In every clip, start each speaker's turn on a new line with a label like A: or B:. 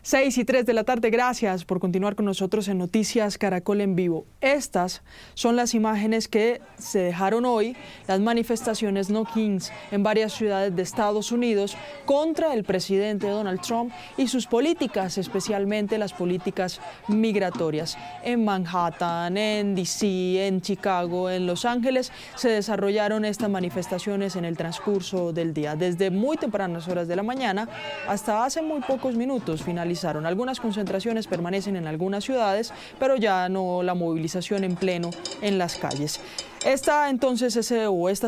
A: 6:03 de la tarde, gracias por continuar con nosotros en Noticias Caracol en vivo. Estas son las imágenes que se dejaron hoy, las manifestaciones No Kings en varias ciudades de Estados Unidos contra el presidente Donald Trump y sus políticas, especialmente las políticas migratorias. En Manhattan, en DC, en Chicago, en Los Ángeles, se desarrollaron estas manifestaciones en el transcurso del día. Desde muy tempranas horas de la mañana hasta hace muy pocos minutos finalizaron. Algunas concentraciones permanecen en algunas ciudades, pero ya no la movilización en pleno en las calles. Estas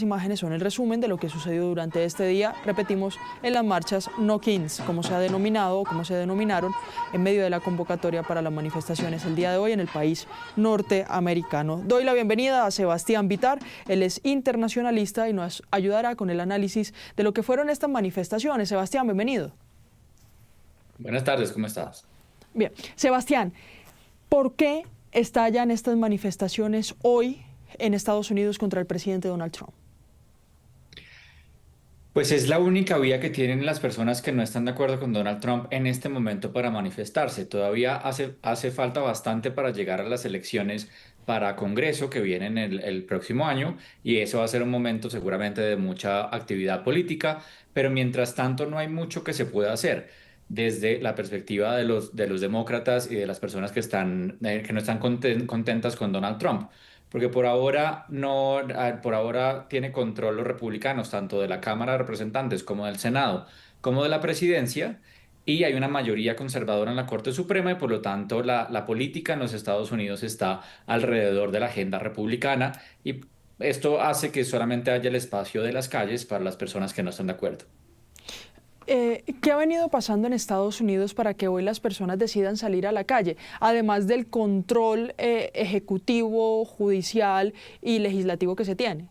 A: imágenes son el resumen de lo que sucedió durante este día, repetimos, en las marchas No Kings, como se ha denominado o como se denominaron en medio de la convocatoria para las manifestaciones el día de hoy en el país norteamericano. Doy la bienvenida a Sebastián Vitar, él es internacionalista y nos ayudará con el análisis de lo que fueron estas manifestaciones. Sebastián, bienvenido.
B: Buenas tardes, ¿cómo estás?
A: Bien, Sebastián, ¿por qué estallan estas manifestaciones hoy en Estados Unidos contra el presidente Donald Trump?
B: Pues es la única vía que tienen las personas que no están de acuerdo con Donald Trump en este momento para manifestarse. Todavía hace falta bastante para llegar a las elecciones para Congreso que vienen el próximo año, y eso va a ser un momento seguramente de mucha actividad política, pero mientras tanto no hay mucho que se pueda hacer desde la perspectiva de los demócratas y de las personas que no están contentas con Donald Trump. Porque por ahora no, por ahora tiene control los republicanos, tanto de la Cámara de Representantes como del Senado, como de la presidencia, y hay una mayoría conservadora en la Corte Suprema, y por lo tanto la política en los Estados Unidos está alrededor de la agenda republicana, y esto hace que solamente haya el espacio de las calles para las personas que no están de acuerdo.
A: ¿Qué ha venido pasando en Estados Unidos para que hoy las personas decidan salir a la calle? Además del control ejecutivo, judicial y legislativo que se tiene.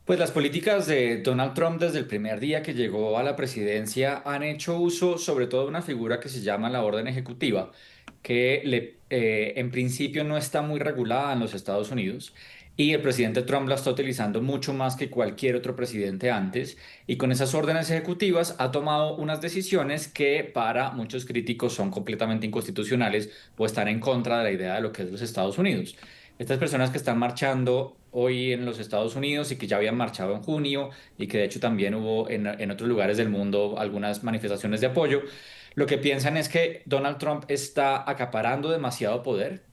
B: Pues las políticas de Donald Trump desde el primer día que llegó a la presidencia han hecho uso sobre todo de una figura que se llama la orden ejecutiva, que en principio no está muy regulada en los Estados Unidos, y el presidente Trump la está utilizando mucho más que cualquier otro presidente antes, y con esas órdenes ejecutivas ha tomado unas decisiones que para muchos críticos son completamente inconstitucionales o están en contra de la idea de lo que es los Estados Unidos. Estas personas que están marchando hoy en los Estados Unidos y que ya habían marchado en junio y que de hecho también hubo en otros lugares del mundo algunas manifestaciones de apoyo, lo que piensan es que Donald Trump está acaparando demasiado poder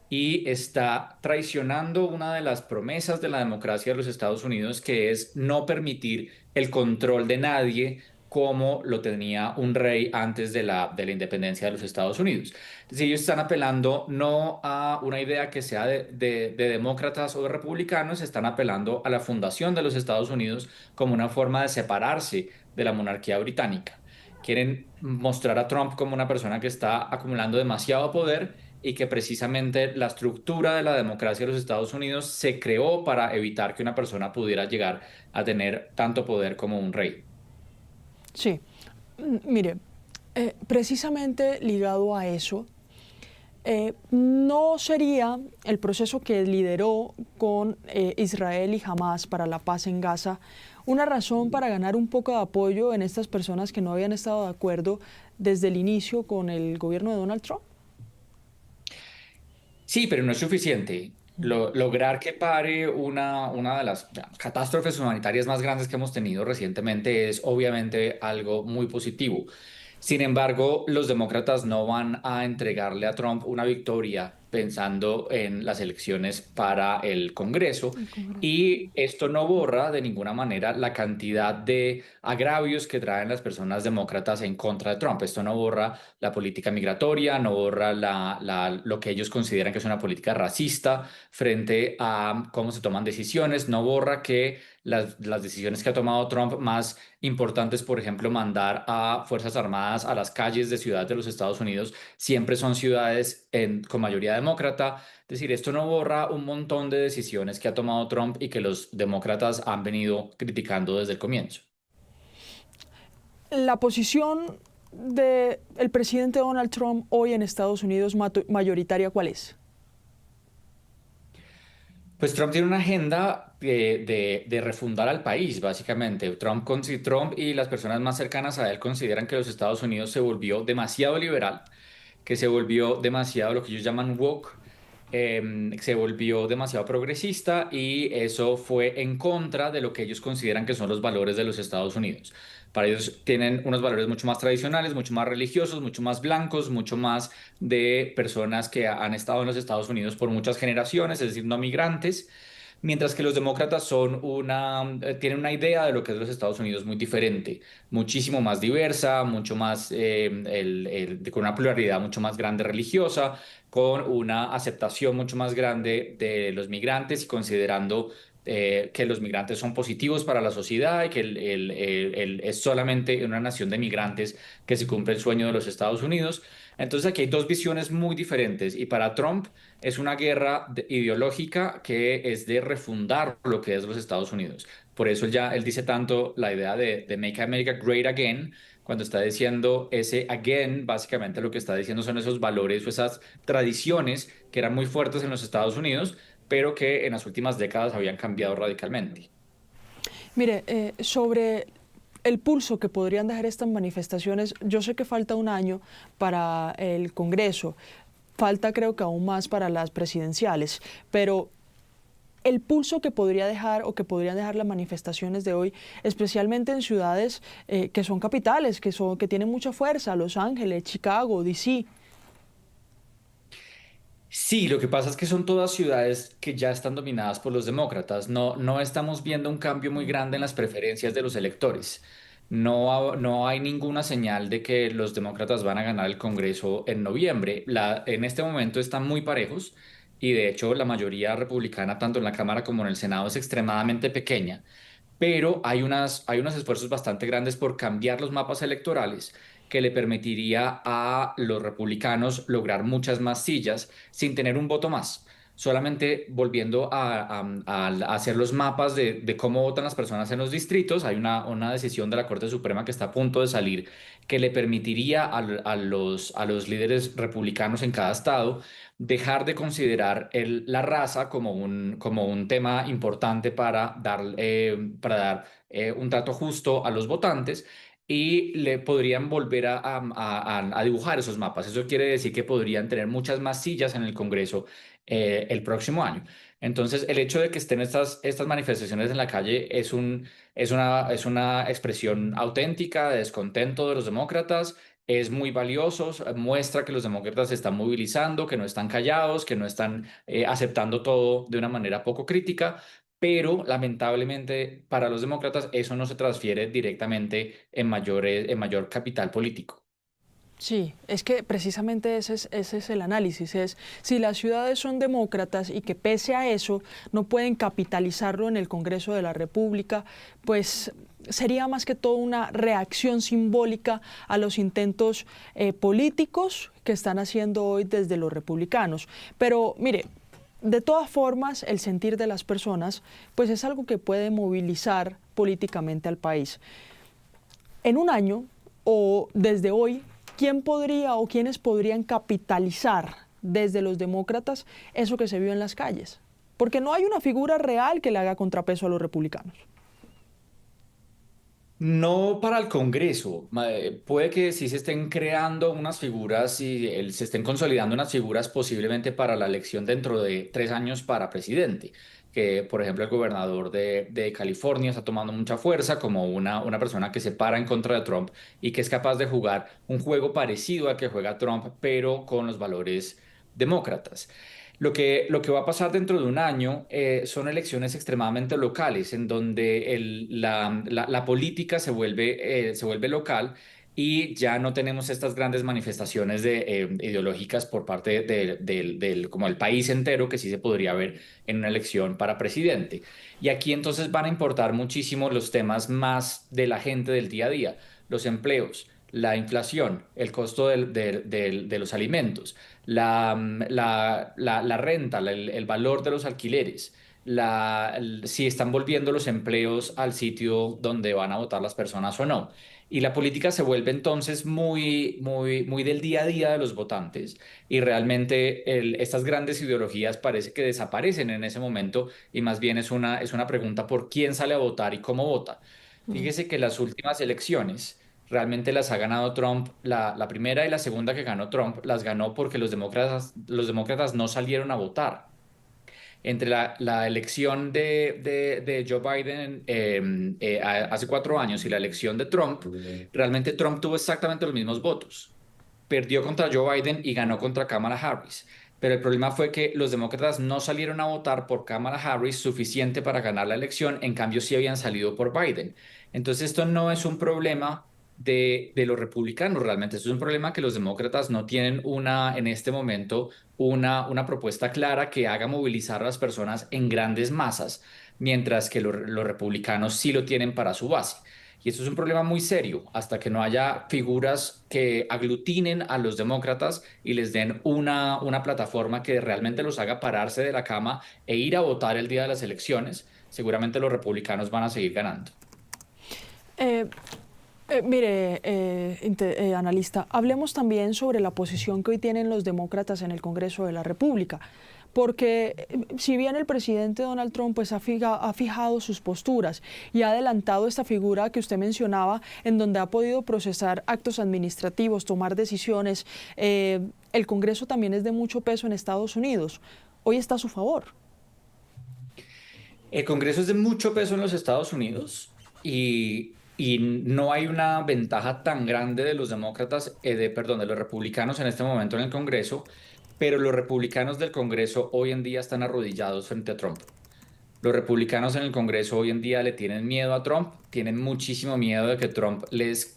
B: y está traicionando una de las promesas de la democracia de los Estados Unidos, que es no permitir el control de nadie como lo tenía un rey antes de la independencia de los Estados Unidos. Entonces ellos están apelando no a una idea que sea de demócratas o de republicanos, están apelando a la fundación de los Estados Unidos como una forma de separarse de la monarquía británica. Quieren mostrar a Trump como una persona que está acumulando demasiado poder, y que precisamente la estructura de la democracia de los Estados Unidos se creó para evitar que una persona pudiera llegar a tener tanto poder como un rey.
A: Sí, mire, precisamente ligado a eso, ¿no sería el proceso que lideró con Israel y Hamás para la paz en Gaza una razón para ganar un poco de apoyo en estas personas que no habían estado de acuerdo desde el inicio con el gobierno de Donald Trump?
B: Sí, pero no es suficiente. Lograr que pare una de las catástrofes humanitarias más grandes que hemos tenido recientemente es obviamente algo muy positivo. Sin embargo, los demócratas no van a entregarle a Trump una victoria pensando en las elecciones para el Congreso,
A: El Congreso.
B: y esto no borra de ninguna manera la cantidad de agravios que traen las personas demócratas en contra de Trump. Esto no borra la política migratoria, no borra lo que ellos consideran que es una política racista frente a cómo se toman decisiones, no borra que las decisiones que ha tomado Trump más importantes, por ejemplo, mandar a Fuerzas Armadas a las calles de ciudades de los Estados Unidos, siempre son ciudades con mayoría demócrata. Es decir, esto no borra un montón de decisiones que ha tomado Trump y que los demócratas han venido criticando desde el comienzo.
A: La posición del presidente Donald Trump hoy en Estados Unidos mayoritaria, ¿cuál es?
B: Pues Trump tiene una agenda de refundar al país, básicamente. Trump y las personas más cercanas a él consideran que los Estados Unidos se volvió demasiado liberal, que se volvió demasiado lo que ellos llaman woke, se volvió demasiado progresista y eso fue en contra de lo que ellos consideran que son los valores de los Estados Unidos. Para ellos tienen unos valores mucho más tradicionales, mucho más religiosos, mucho más blancos, mucho más de personas que han estado en los Estados Unidos por muchas generaciones, es decir, no migrantes. Mientras que los demócratas tienen una idea de lo que es los Estados Unidos muy diferente, muchísimo más diversa, mucho más, con una pluralidad mucho más grande religiosa, con una aceptación mucho más grande de los migrantes y considerando que los migrantes son positivos para la sociedad y que es solamente en una nación de migrantes que se cumple el sueño de los Estados Unidos. Entonces aquí hay dos visiones muy diferentes y para Trump es una guerra ideológica que es de refundar lo que es los Estados Unidos. Por eso él dice tanto la idea de Make America Great Again, cuando está diciendo ese again, básicamente lo que está diciendo son esos valores o esas tradiciones que eran muy fuertes en los Estados Unidos, pero que en las últimas décadas habían cambiado radicalmente.
A: Mire, sobre el pulso que podrían dejar estas manifestaciones, yo sé que falta un año para el Congreso, falta creo que aún más para las presidenciales, pero el pulso que podría dejar o que podrían dejar las manifestaciones de hoy, especialmente en ciudades que son capitales, que tienen mucha fuerza, Los Ángeles, Chicago, DC.
B: Sí, lo que pasa es que son todas ciudades que ya están dominadas por los demócratas. No estamos viendo un cambio muy grande en las preferencias de los electores. No hay ninguna señal de que los demócratas van a ganar el Congreso en noviembre. En este momento están muy parejos y de hecho la mayoría republicana, tanto en la Cámara como en el Senado, es extremadamente pequeña, pero hay unos esfuerzos bastante grandes por cambiar los mapas electorales que le permitiría a los republicanos lograr muchas más sillas sin tener un voto más. Solamente volviendo a hacer los mapas de cómo votan las personas en los distritos, hay una decisión de la Corte Suprema que está a punto de salir que le permitiría a los líderes republicanos en cada estado dejar de considerar la raza como un tema importante para dar un trato justo a los votantes y le podrían volver a dibujar esos mapas. Eso quiere decir que podrían tener muchas más sillas en el Congreso el próximo año. Entonces, el hecho de que estén estas manifestaciones en la calle es una expresión auténtica de descontento de los demócratas, es muy valioso, muestra que los demócratas se están movilizando, que no están callados, que no están aceptando todo de una manera poco crítica, pero lamentablemente para los demócratas eso no se transfiere directamente en mayor capital político.
A: Sí, es que precisamente ese es el análisis, es si las ciudades son demócratas y que pese a eso no pueden capitalizarlo en el Congreso de la República, pues sería más que todo una reacción simbólica a los intentos políticos que están haciendo hoy desde los republicanos. Pero mire, de todas formas, el sentir de las personas pues es algo que puede movilizar políticamente al país. En un año o desde hoy, ¿quién podría o quiénes podrían capitalizar desde los demócratas eso que se vio en las calles? Porque no hay una figura real que le haga contrapeso a los republicanos.
B: No para el Congreso. Puede que sí se estén creando unas figuras y se estén consolidando unas figuras posiblemente para la elección dentro de 3 años para presidente. Que, por ejemplo, el gobernador de California está tomando mucha fuerza como una persona que se para en contra de Trump y que es capaz de jugar un juego parecido al que juega Trump, pero con los valores demócratas. Lo que va a pasar dentro de un año son elecciones extremadamente locales, en donde la política se vuelve local y ya no tenemos estas grandes manifestaciones ideológicas por parte como el país entero que sí se podría ver en una elección para presidente. Y aquí entonces van a importar muchísimo los temas más de la gente del día a día, los empleos, la inflación, el costo de los alimentos, la renta, el valor de los alquileres. si están volviendo los empleos al sitio donde van a votar las personas o no. Y la política se vuelve entonces muy del día a día de los votantes y realmente estas grandes ideologías parece que desaparecen en ese momento y más bien es una pregunta por quién sale a votar y cómo vota.
A: Mm.
B: Fíjese que las últimas elecciones realmente las ha ganado Trump. La primera y la segunda que ganó Trump las ganó porque los demócratas no salieron a votar. Entre la elección de Joe Biden hace 4 años y la elección de Trump, realmente Trump tuvo exactamente los mismos votos. Perdió contra Joe Biden y ganó contra Kamala Harris. Pero el problema fue que los demócratas no salieron a votar por Kamala Harris suficiente para ganar la elección, en cambio sí habían salido por Biden. Entonces esto no es un problema de los republicanos realmente, esto es un problema que los demócratas no tienen en este momento una propuesta clara que haga movilizar a las personas en grandes masas, mientras que los republicanos sí lo tienen para su base. Y esto es un problema muy serio, hasta que no haya figuras que aglutinen a los demócratas y les den una plataforma que realmente los haga pararse de la cama e ir a votar el día de las elecciones, seguramente los republicanos van a seguir ganando.
A: Eh, Mire, analista, hablemos también sobre la posición que hoy tienen los demócratas en el Congreso de la República, porque si bien el presidente Donald Trump pues, ha fijado sus posturas y ha adelantado esta figura que usted mencionaba, en donde ha podido procesar actos administrativos, tomar decisiones, el Congreso también es de mucho peso en Estados Unidos. Hoy está a su favor.
B: El Congreso es de mucho peso en los Estados Unidos y no hay una ventaja tan grande de los demócratas, perdón, de los republicanos en este momento en el Congreso, pero los republicanos del Congreso hoy en día están arrodillados frente a Trump. Los republicanos en el Congreso hoy en día le tienen miedo a Trump, tienen muchísimo miedo de que Trump les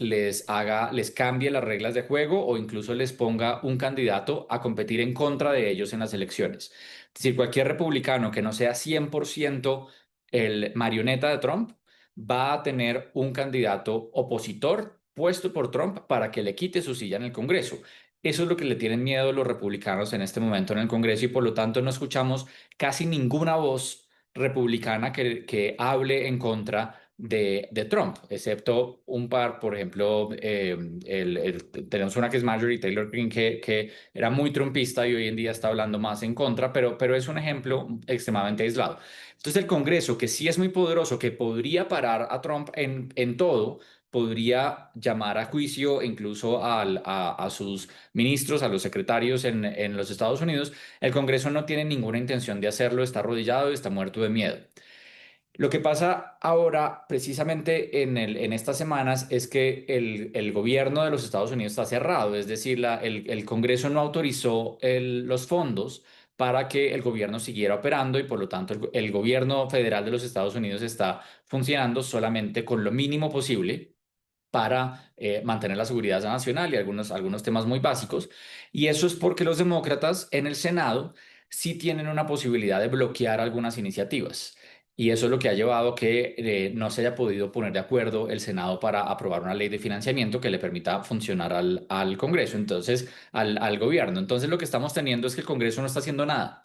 B: cambie las reglas de juego o incluso les ponga un candidato a competir en contra de ellos en las elecciones. Es decir, cualquier republicano que no sea 100% el marioneta de Trump va a tener un candidato opositor puesto por Trump para que le quite su silla en el Congreso. Eso es lo que le tienen miedo los republicanos en este momento en el Congreso y por lo tanto no escuchamos casi ninguna voz republicana que hable en contra de Trump, excepto un par, por ejemplo, tenemos una que es Marjorie Taylor Greene, que era muy trumpista y hoy en día está hablando más en contra, pero es un ejemplo extremadamente aislado. Entonces el Congreso, que sí es muy poderoso, que podría parar a Trump en todo, podría llamar a juicio incluso a sus ministros, a los secretarios en los Estados Unidos. El Congreso no tiene ninguna intención de hacerlo, está arrodillado y está muerto de miedo. Lo que pasa ahora, precisamente en estas semanas, es que el gobierno de los Estados Unidos está cerrado, es decir, el Congreso no autorizó los fondos para que el gobierno siguiera operando y por lo tanto el gobierno federal de los Estados Unidos está funcionando solamente con lo mínimo posible para mantener la seguridad nacional y algunos temas muy básicos. Y eso es porque los demócratas en el Senado sí tienen una posibilidad de bloquear algunas iniciativas. Y eso es lo que ha llevado a que no se haya podido poner de acuerdo el Senado para aprobar una ley de financiamiento que le permita funcionar al Congreso, entonces al gobierno. Entonces lo que estamos teniendo es que el Congreso no está haciendo nada.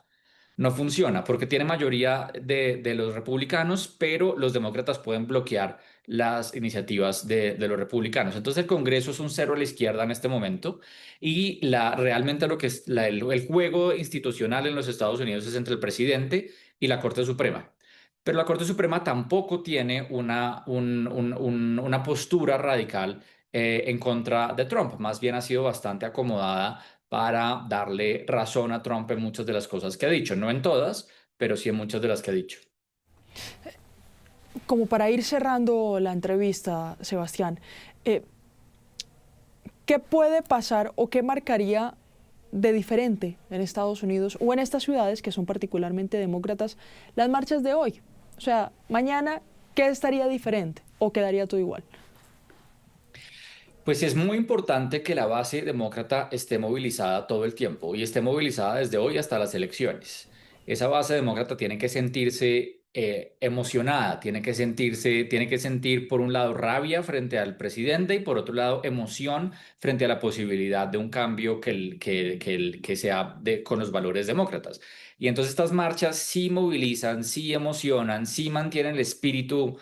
B: No funciona porque tiene mayoría de los republicanos, pero los demócratas pueden bloquear las iniciativas de los republicanos. Entonces el Congreso es un cero a la izquierda en este momento y realmente lo que es el juego institucional en los Estados Unidos es entre el presidente y la Corte Suprema. Pero la Corte Suprema tampoco tiene una postura radical en contra de Trump. Más bien ha sido bastante acomodada para darle razón a Trump en muchas de las cosas que ha dicho. No en todas, pero sí en muchas de las que ha dicho.
A: Como para ir cerrando la entrevista, Sebastián, eh, ¿qué puede pasar o qué marcaría de diferente en Estados Unidos o en estas ciudades que son particularmente demócratas las marchas de hoy? O sea, mañana, ¿qué estaría diferente o quedaría todo igual?
B: Pues es muy importante que la base demócrata esté movilizada todo el tiempo y esté movilizada desde hoy hasta las elecciones. Esa base demócrata tiene que sentirse emocionada, tiene que sentir por un lado rabia frente al presidente y por otro lado emoción frente a la posibilidad de un cambio que sea con los valores demócratas. Y entonces estas marchas sí movilizan, sí emocionan, sí mantienen el espíritu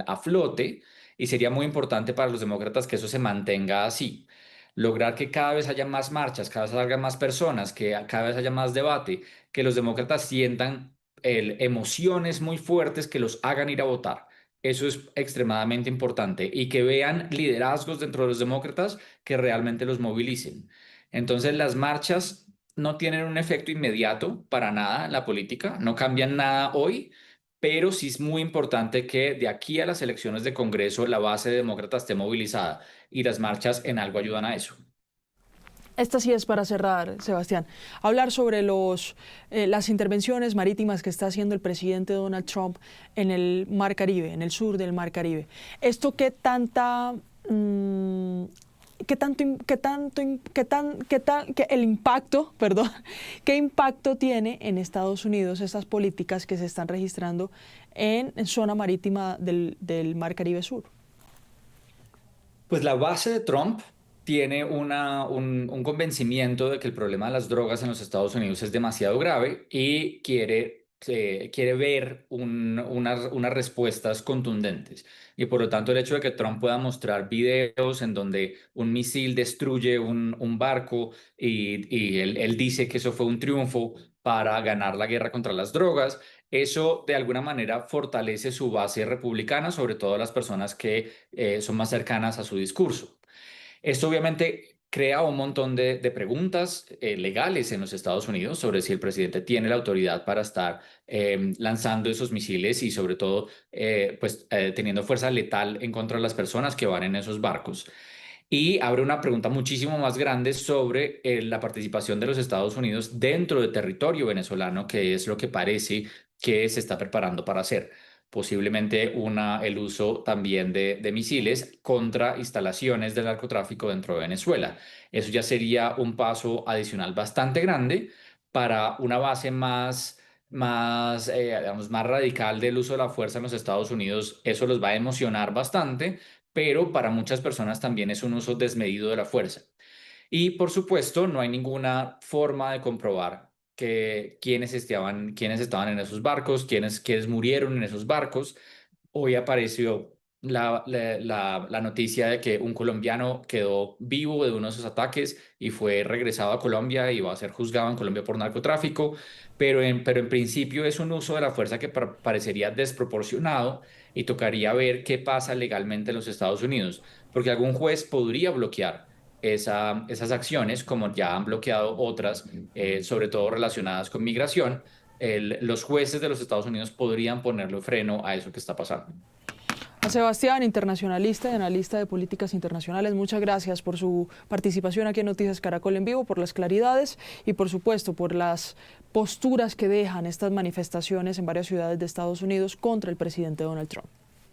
B: a flote y sería muy importante para los demócratas que eso se mantenga así. Lograr que cada vez haya más marchas, cada vez haya más personas, que cada vez haya más debate, que los demócratas sientan emociones muy fuertes que los hagan ir a votar. Eso es extremadamente importante y que vean liderazgos dentro de los demócratas que realmente los movilicen. Entonces, las marchas no tienen un efecto inmediato para nada en la política, no cambian nada hoy, pero sí es muy importante que de aquí a las elecciones de Congreso la base demócrata esté movilizada y las marchas en algo ayudan a eso.
A: Esta sí es para cerrar, Sebastián. Hablar sobre las intervenciones marítimas que está haciendo el presidente Donald Trump en el Mar Caribe, en el sur del Mar Caribe. ¿Esto qué tanta... el impacto, perdón, qué impacto tiene en Estados Unidos estas políticas que se están registrando en zona marítima del Mar Caribe Sur?
B: Pues la base de Trump tiene un convencimiento de que el problema de las drogas en los Estados Unidos es demasiado grave y quiere ver unas respuestas contundentes. Y por lo tanto, el hecho de que Trump pueda mostrar videos en donde un misil destruye un barco y él dice que eso fue un triunfo para ganar la guerra contra las drogas, eso de alguna manera fortalece su base republicana, sobre todo las personas que son más cercanas a su discurso. Esto obviamente crea un montón de preguntas legales en los Estados Unidos sobre si el presidente tiene la autoridad para estar lanzando esos misiles y sobre todo teniendo fuerza letal en contra de las personas que van en esos barcos. Y abre una pregunta muchísimo más grande sobre la participación de los Estados Unidos dentro del territorio venezolano, que es lo que parece que se está preparando para hacer. Posiblemente el uso también de misiles contra instalaciones del narcotráfico dentro de Venezuela. Eso ya sería un paso adicional bastante grande para una base digamos, más radical del uso de la fuerza en los Estados Unidos. Eso los va a emocionar bastante, pero para muchas personas también es un uso desmedido de la fuerza. Y por supuesto, no hay ninguna forma de comprobar quiénes estaban en esos barcos, quiénes murieron en esos barcos. Hoy apareció la noticia de que un colombiano quedó vivo de uno de esos ataques y fue regresado a Colombia y va a ser juzgado en Colombia por narcotráfico, pero en principio es un uso de la fuerza que parecería desproporcionado y tocaría ver qué pasa legalmente en los Estados Unidos, porque algún juez podría bloquear esas acciones, como ya han bloqueado otras, sobre todo relacionadas con migración. Los jueces de los Estados Unidos podrían ponerle freno a eso que está pasando.
A: A Sebastián, internacionalista y analista de políticas internacionales, muchas gracias por su participación aquí en Noticias Caracol en Vivo, por las claridades y por supuesto por las posturas que dejan estas manifestaciones en varias ciudades de Estados Unidos contra el presidente Donald Trump.